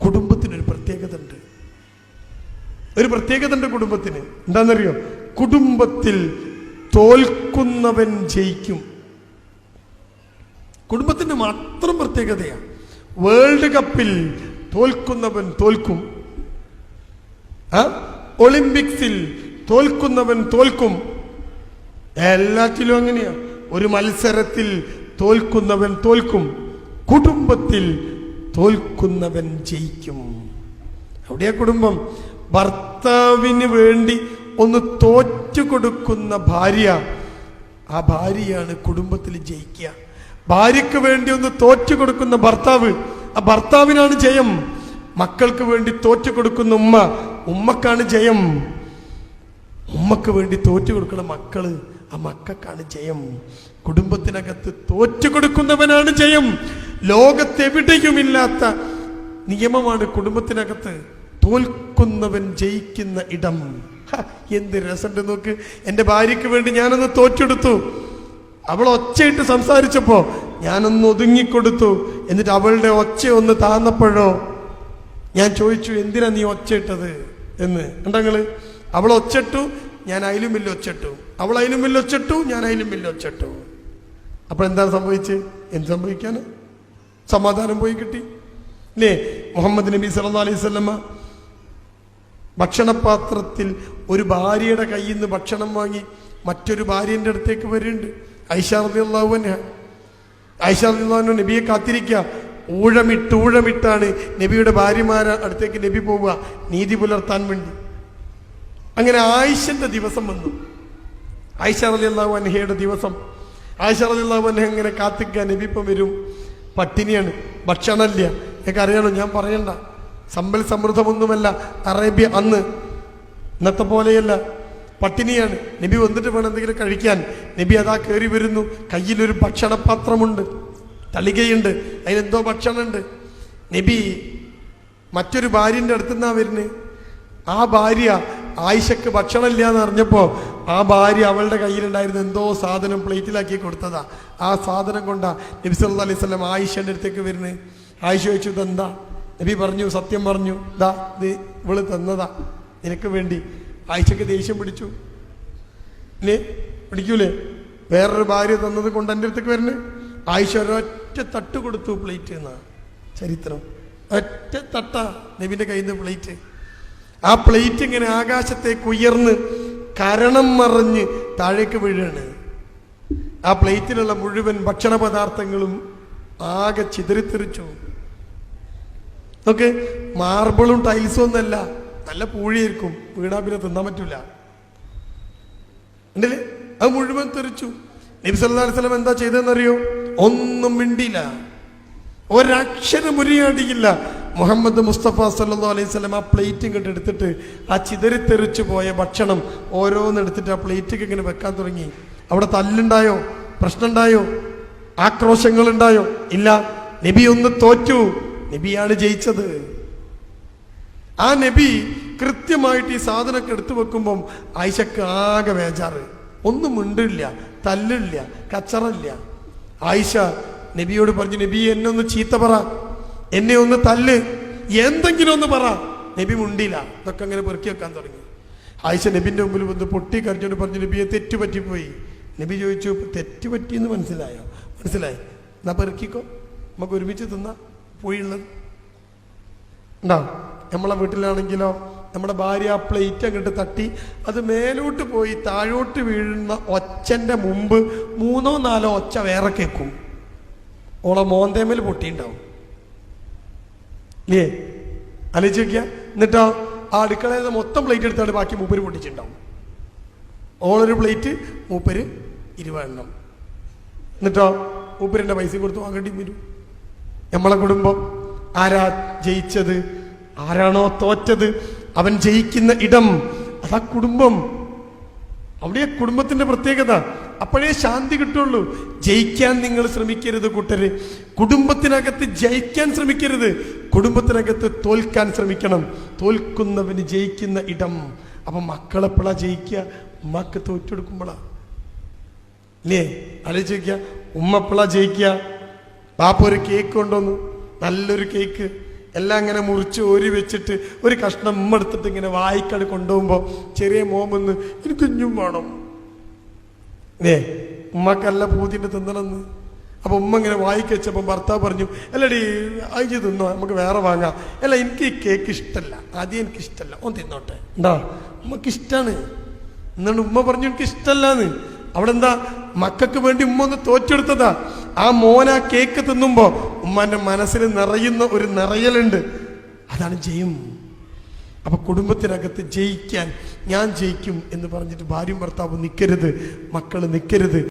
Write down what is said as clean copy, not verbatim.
കുടുംബത്തിനൊരു പ്രത്യേകത ഉണ്ട്. ഒരു പ്രത്യേകത ഉണ്ട് കുടുംബത്തിന്. എന്താണെന്നറിയോ? കുടുംബത്തിൽ തോൽക്കുന്നവൻ ജയിക്കും. കുടുംബത്തിന് മാത്രം പ്രത്യേകതയാണ്. വേൾഡ് കപ്പിൽ തോൽക്കുന്നവൻ തോൽക്കും. ഒളിമ്പിക്സിൽ തോൽക്കുന്നവൻ തോൽക്കും. എല്ലാത്തിലും അങ്ങനെയാ. ഒരു മത്സരത്തിൽ തോൽക്കുന്നവൻ തോൽക്കും. കുടുംബത്തിൽ തോൽക്കുന്നവൻ ജയിക്കും. അവിടെയാ കുടുംബം. ഭർത്താവിന് വേണ്ടി ഒന്ന് തോറ്റു കൊടുക്കുന്ന ഭാര്യ, ആ ഭാര്യയാണ് കുടുംബത്തിൽ ജയിക്കുക. ഭാര്യക്ക് വേണ്ടി ഒന്ന് തോറ്റു കൊടുക്കുന്ന ഭർത്താവ്, ആ ഭർത്താവിനാണ് ജയം. മക്കൾക്ക് വേണ്ടി തോറ്റു കൊടുക്കുന്ന ഉമ്മ, ഉമ്മക്കാണ് ജയം. ഉമ്മക്ക് വേണ്ടി തോറ്റു കൊടുക്കുന്ന മക്കള്, ആ മക്കൾക്കാണ് ജയം. കുടുംബത്തിനകത്ത് തോറ്റു കൊടുക്കുന്നവനാണ് ജയം. ലോകത്തെവിടെയുമില്ലാത്ത നിയമമാണ് കുടുംബത്തിനകത്ത്. തോൽക്കുന്നവൻ ജയിക്കുന്ന ഇടം. എന്ത് രസമുണ്ട് നോക്ക്. എൻ്റെ ഭാര്യയ്ക്ക് വേണ്ടി ഞാനൊന്ന് തോറ്റെടുത്തു. അവൾ ഒച്ചയിട്ട് സംസാരിച്ചപ്പോ ഞാനൊന്ന് ഒതുങ്ങിക്കൊടുത്തു. എന്നിട്ട് അവളുടെ ഒച്ച ഒന്ന് താന്നപ്പോഴോ ഞാൻ ചോദിച്ചു, എന്തിനാ നീ ഒച്ചയിട്ടത് എന്ന്. കണ്ടങ്ങള്, അവൾ ഒച്ചിട്ടു, ഞാൻ അതിലും വലിയ ഒച്ചിട്ടു. അവൾ അതിലും വലിയ ഒച്ചിട്ടു, ഞാൻ അതിലും വലിയ ഒച്ചിട്ടു. അപ്പൊ എന്താണ് സംഭവിച്ച്? എന്ത് സംഭവിക്കാന്? സമാധാനം പോയി കിട്ടി അല്ലേ? മുഹമ്മദ് നബി സല്ലല്ലാഹു അലൈഹി വസല്ലമ ഭക്ഷണപാത്രത്തിൽ ഒരു ഭാര്യയുടെ കയ്യിൽ നിന്ന് ഭക്ഷണം വാങ്ങി മറ്റൊരു ഭാര്യന്റെ അടുത്തേക്ക് വരുന്നുണ്ട്. ആയിഷ റളിയല്ലാഹു അൻഹ. ആയിഷ റളിയല്ലാഹു അൻഹ നബിയെ കാത്തിരിക്കുക. ഊഴമിട്ടാണ് നബിയുടെ ഭാര്യമാരെ അടുത്തേക്ക് നബി പോവുക, നീതി പുലർത്താൻ വേണ്ടി. അങ്ങനെ ആയിഷന്റെ ദിവസം വന്നു. ആയിഷ റളിയല്ലാഹു അൻഹയുടെ ദിവസം. ആയിഷ റളിയല്ലാഹു അൻഹ ഇങ്ങനെ കാത്തിക്കുക. നബി ഇപ്പം വരും. പട്ടിണിയാണ്, ഭക്ഷണമില്ല. എനിക്ക് അറിയാലോ, ഞാൻ പറയണ്ട. സമ്പൽ സമൃദ്ധമൊന്നുമല്ല അറേബ്യ അന്ന്. ഇന്നത്തെ പോലെയല്ല, പട്ടിണിയാണ്. നബി വന്നിട്ട് വേണം എന്തെങ്കിലും കഴിക്കാൻ. നബി അതാ കയറി വരുന്നു. കയ്യിലൊരു ഭക്ഷണപാത്രമുണ്ട്, തളികയുണ്ട്, അതിനെന്തോ ഭക്ഷണമുണ്ട്. നബി മറ്റൊരു ഭാര്യൻ്റെ അടുത്തുനിന്നാ വരുന്നത്. ആ ഭാര്യ ആയിഷക്ക് ഭക്ഷണമില്ല എന്ന് അറിഞ്ഞപ്പോ ആ ഭാര്യ അവളുടെ കയ്യിലുണ്ടായിരുന്ന എന്തോ സാധനം പ്ലേറ്റിലാക്കി കൊടുത്തതാ. ആ സാധനം കൊണ്ടാ നബി സല്ലല്ലാഹു അലൈഹി വസല്ലം ആയിഷന്റെ അടുത്തേക്ക് വരുന്നത്. ആയിഷ ചോദിച്ചു, ഇതെന്താ? നബി പറഞ്ഞു, സത്യം പറഞ്ഞു, ദാ ഇത് ഇവള് തന്നതാ നിനക്ക് വേണ്ടി. ആയിഷക്ക് ദേഷ്യം പിടിച്ചു. പിടിക്കൂലേ? വേറൊരു ഭാര്യ തന്നത് കൊണ്ട് എൻ്റെ അടുത്തേക്ക് വരുന്നത്. ആയിഷ ഒരൊറ്റ തട്ട് കൊടുത്തു പ്ലേറ്റ് എന്നാ ചരിത്രം. ഒറ്റ തട്ട നബിന്റെ കയ്യിൽ നിന്ന് പ്ലേറ്റ്. ആ പ്ലേറ്റ് ഇങ്ങനെ ആകാശത്തേക്ക് ഉയർന്ന് കരണം മറിഞ്ഞ് താഴേക്ക് വീഴാണ്. ആ പ്ലേറ്റിലുള്ള മുഴുവൻ ഭക്ഷണ പദാർത്ഥങ്ങളും ആകെ ചിതറിത്തെറിച്ചു. നോക്ക്, മാർബിളും ടൈൽസും ഒന്നല്ല, നല്ല പൂഴിയായിരിക്കും. വീണാ പിന്നെ തിന്നാൻ പറ്റൂല. ഉണ്ടല്ലേ? അത് മുഴുവൻ തെറിച്ചു. നബി സല്ലല്ലാഹു അലൈഹി വസല്ലം എന്താ ചെയ്തതെന്നറിയോ? ഒന്നും മിണ്ടിയില്ല, ഒരക്ഷരം ഉരിയാടിയില്ല. മുഹമ്മദ് മുസ്തഫ സല്ലല്ലാഹു അലൈഹി വസല്ലം ആ പ്ലേറ്റ് ഇങ്ങോട്ട് എടുത്തിട്ട് ആ ചിതറിത്തെറിച്ചു പോയ ഭക്ഷണം ഓരോന്നെടുത്തിട്ട് ആ പ്ലേറ്റിക്ക് ഇങ്ങനെ വെക്കാൻ തുടങ്ങി. അവിടെ തല്ലുണ്ടായോ? പ്രശ്നമുണ്ടായോ? ആക്രോശങ്ങളുണ്ടായോ? ഇല്ല. നബി ഒന്ന് തോറ്റു. നബിയാണ് ജയിച്ചത്. ആ നബി കൃത്യമായിട്ട് ഈ സാധനമൊക്കെ എടുത്തു വെക്കുമ്പം ആയിഷക്ക് ആകെ വേജാറ്. ഒന്നും മിണ്ടില്ല, തല്ലില്ല, കച്ചറില്ല. ആയിഷ നബിയോട് പറഞ്ഞു, നബി എന്നെ ഒന്ന് ചീത്ത പറ, എന്നെ ഒന്ന് തല്ല്, എന്തെങ്കിലും ഒന്ന് പറ. നബി മുണ്ടില്ല. ഇതൊക്കെ അങ്ങനെ പെറുക്കി വെക്കാൻ തുടങ്ങി. ആയിഷ നബിന്റെ മുമ്പിൽ വന്ന് പൊട്ടി കരഞ്ഞോണ്ട് പറഞ്ഞു, നബിയെ തെറ്റ് പറ്റിപ്പോയി. നബി ചോദിച്ചു, തെറ്റ് പറ്റിയെന്ന് മനസ്സിലായോ? മനസ്സിലായി, എന്നാ പെറുക്കിക്കോ, നമുക്ക് ഒരുമിച്ച് തിന്നാ പോയുള്ളത് ഉണ്ടാ. നമ്മളെ വീട്ടിലാണെങ്കിലോ നമ്മുടെ ഭാര്യ ആ പ്ലേറ്റ് അങ്ങോട്ട് തട്ടി അത് മേലോട്ട് പോയി താഴോട്ട് വീഴുന്ന ഒച്ചന്റെ മുമ്പ് 3-4 ഒച്ച വേറെ കേൾക്കും. ഓളെ മോന്തേമേൽ പൊട്ടിണ്ടാവും. ഇല്ലേ? ആലോചിച്ച് നോക്കിയ. എന്നിട്ടോ ആ അടുക്കളയിൽ മൊത്തം പ്ലേറ്റ് എടുത്താണ് ബാക്കി മൂപ്പര് പൊട്ടിച്ചിട്ടുണ്ടാവും. ഓളൊരു പ്ലേറ്റ്, മൂപ്പര് 20 എണ്ണം. എന്നിട്ടോ മൂപ്പരിന്റെ പൈസ കൊടുത്ത് വാങ്ങേണ്ടി വരും. നമ്മളെ കുടുംബം ആരാ ജയിച്ചത്? ആരാണോ തോറ്റത് അവൻ ജയിക്കുന്ന ഇടം, അതാ കുടുംബം. അവിടെ കുടുംബത്തിന്റെ പ്രത്യേകത. അപ്പോഴേ ശാന്തി കിട്ടുള്ളൂ. ജയിക്കാൻ നിങ്ങൾ ശ്രമിക്കരുത് കൂട്ടര്. കുടുംബത്തിനകത്ത് ജയിക്കാൻ ശ്രമിക്കരുത്, കുടുംബത്തിനകത്ത് തോൽക്കാൻ ശ്രമിക്കണം. തോൽക്കുന്നവന് ജയിക്കുന്ന ഇടം. അപ്പൊ മക്കളെപ്പോഴാ ജയിക്കുക? ഉമ്മക്ക് തോറ്റെടുക്കുമ്പോഴാ. അല്ലേ? ആലോചിക്ക. ഉമ്മ എപ്പോഴാ ജയിക്കുക? ബാപ്പ ഒരു കേക്ക് കൊണ്ടുവന്നു, നല്ലൊരു കേക്ക്. എല്ലാം ഇങ്ങനെ മുറിച്ച് ഓരി വെച്ചിട്ട് ഒരു കഷ്ണം ഉമ്മ എടുത്തിട്ട് ഇങ്ങനെ വായിക്കട് കൊണ്ടുപോകുമ്പോൾ ചെറിയ മോമെന്ന് എനിക്ക് ഇഞ്ഞും വേണം. ഉമ്മക്കല്ല പൂതിൻ്റെ തിന്നണമെന്ന്. അപ്പൊ ഉമ്മ ഇങ്ങനെ വായിക്ക് വെച്ചപ്പോൾ ഭർത്താവ് പറഞ്ഞു, അല്ലടി അയച്ച് തിന്നോ, നമുക്ക് വേറെ വാങ്ങാം. അല്ല എനിക്ക് ഈ കേക്ക് ഇഷ്ടമല്ല, ആദ്യം എനിക്ക് ഇഷ്ടമല്ല, ഒന്ന് തിന്നോട്ടെ. എന്താ ഉമ്മക്ക് ഇഷ്ടമാണ്. എന്നാണ് ഉമ്മ പറഞ്ഞു എനിക്ക് ഇഷ്ടമല്ലാന്ന്. അവിടെ എന്താ മക്കൾക്ക് വേണ്ടി ഉമ്മ ഒന്ന് തോറ്റെടുത്തതാ. ആ മോൻ ആ കേക്ക് തിന്നുമ്പോ ഉമ്മാന്റെ മനസ്സിൽ നിറയുന്ന ഒരു നിറയലുണ്ട്. അതാണ് ജയം. അപ്പൊ കുടുംബത്തിനകത്ത് ജയിക്കാൻ ഞാൻ ജയിക്കും എന്ന് പറഞ്ഞിട്ട് ഭാര്യയും ഭർത്താവും നിൽക്കരുത്, മക്കള് നിൽക്കരുത്.